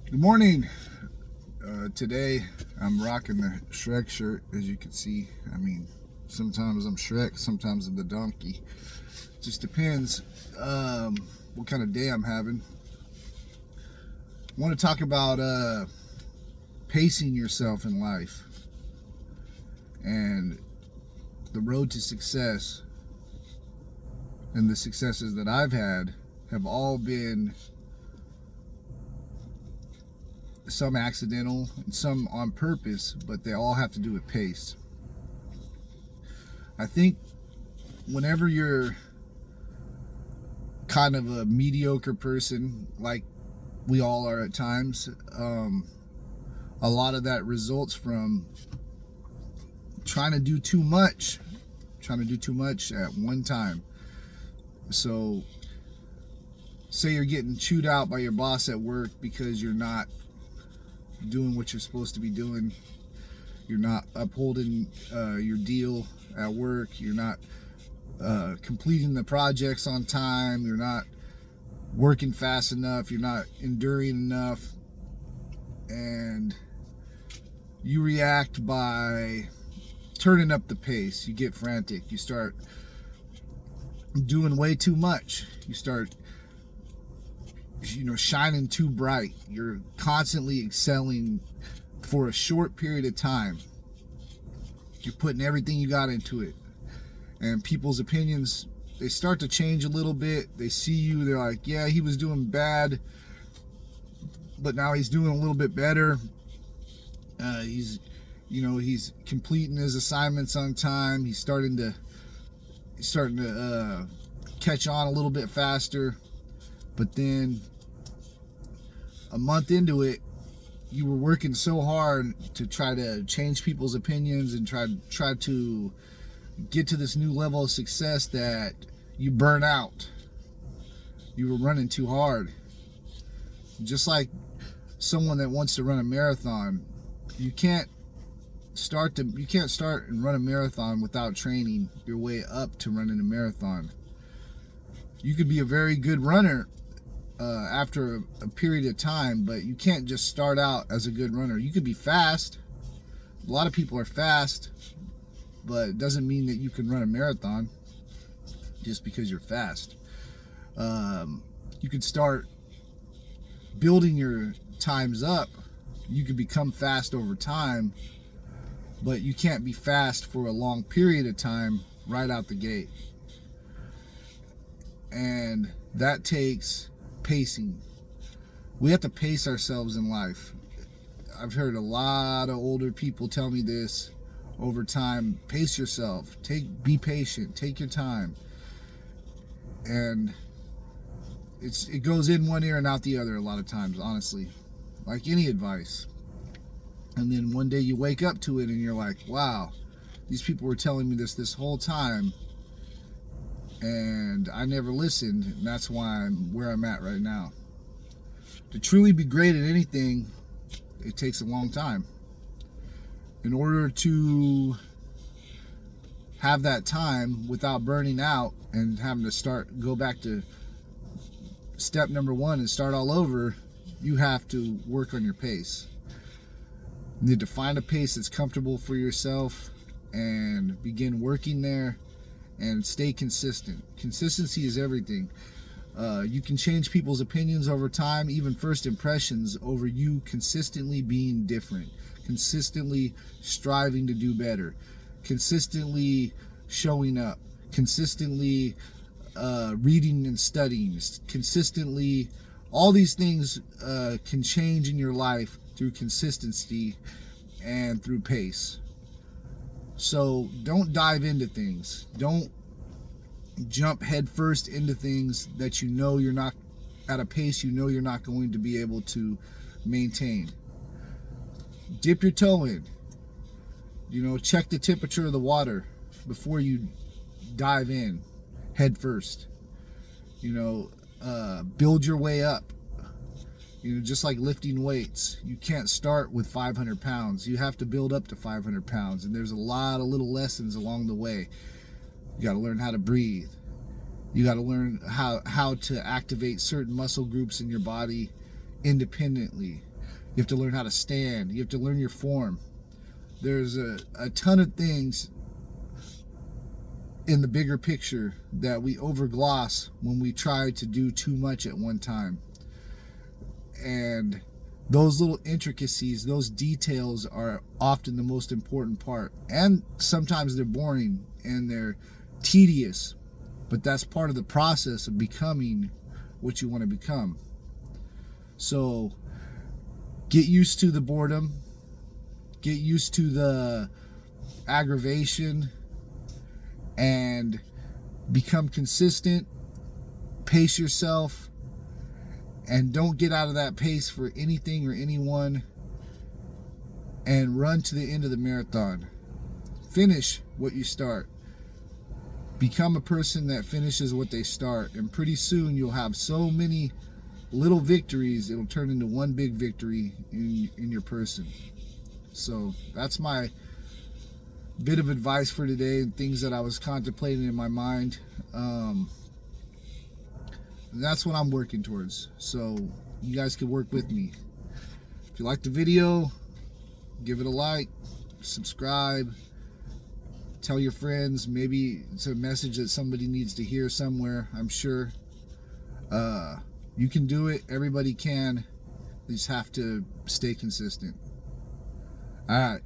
Good morning. Today I'm rocking the Shrek shirt, as you can see. I mean, sometimes I'm Shrek, sometimes I'm the donkey. Just depends what kind of day I'm having. I want to talk about pacing yourself in life and the road to success. And the successes that I've had have all been some accidental and some on purpose, but they all have to do with pace. I think whenever you're kind of a mediocre person, like we all are at times, a lot of that results from trying to do too much at one time. So say you're getting chewed out by your boss at work because you're not doing what you're supposed to be doing. You're not upholding your deal at work. You're not completing the projects on time. You're not working fast enough. You're not enduring enough. And you react by turning up the pace. You get frantic. You start doing way too much. You start shining too bright. You're constantly excelling for a short period of time. You're putting everything you got into it, and people's opinions, they start to change a little bit. They see you, they're like, yeah, he was doing bad, but now he's doing a little bit better. He's completing his assignments on time. He's starting to catch on a little bit faster. But then a month into it, you were working so hard to try to change people's opinions and try to get to this new level of success that you burn out. You were running too hard. Just like someone that wants to run a marathon, you can't start and run a marathon without training your way up to running a marathon. You could be a very good runner after a period of time, but you can't just start out as a good runner. You could be fast. A lot of people are fast, but it doesn't mean that you can run a marathon just because you're fast. You could start building your times up. You could become fast over time, but you can't be fast for a long period of time right out the gate. And that takes pacing. We have to pace ourselves in life. I've heard a lot of older people tell me this over time. Pace yourself. Be patient. Take your time. And it goes in one ear and out the other a lot of times, honestly. Like any advice. And then one day you wake up to it and you're like, wow, these people were telling me this whole time, and I never listened, and that's why I'm where I'm at right now. To truly be great at anything, it takes a long time. In order to have that time without burning out and having to go back to step number one and start all over, you have to work on your pace. You need to find a pace that's comfortable for yourself and begin working there. And stay consistent. Consistency is everything. You can change people's opinions over time, even first impressions, over you consistently being different, consistently striving to do better, consistently showing up, consistently reading and studying, consistently. All these things can change in your life through consistency and through pace. So don't dive into things. Don't jump headfirst into things that you know you're not at a pace you're not going to be able to maintain. Dip your toe in. Check the temperature of the water before you dive in headfirst. Build your way up. Just like lifting weights, you can't start with 500 pounds. You have to build up to 500 pounds. And there's a lot of little lessons along the way. You got to learn how to breathe. You got to learn how to activate certain muscle groups in your body independently. You have to learn how to stand. You have to learn your form. There's a ton of things in the bigger picture that we overgloss when we try to do too much at one time. And those little intricacies, those details are often the most important part. And sometimes they're boring and they're tedious, but that's part of the process of becoming what you want to become. So get used to the boredom, get used to the aggravation, and become consistent. Pace yourself, and don't get out of that pace for anything or anyone, and run to the end of the marathon. Finish what you start. Become a person that finishes what they start, and pretty soon you'll have so many little victories, it'll turn into one big victory in your person. So that's my bit of advice for today, and things that I was contemplating in my mind. That's what I'm working towards, so you guys can work with me. If you like the video, give it a like, subscribe, tell your friends. Maybe it's a message that somebody needs to hear somewhere. I'm sure you can do it. Everybody can. You just have to stay consistent. All right.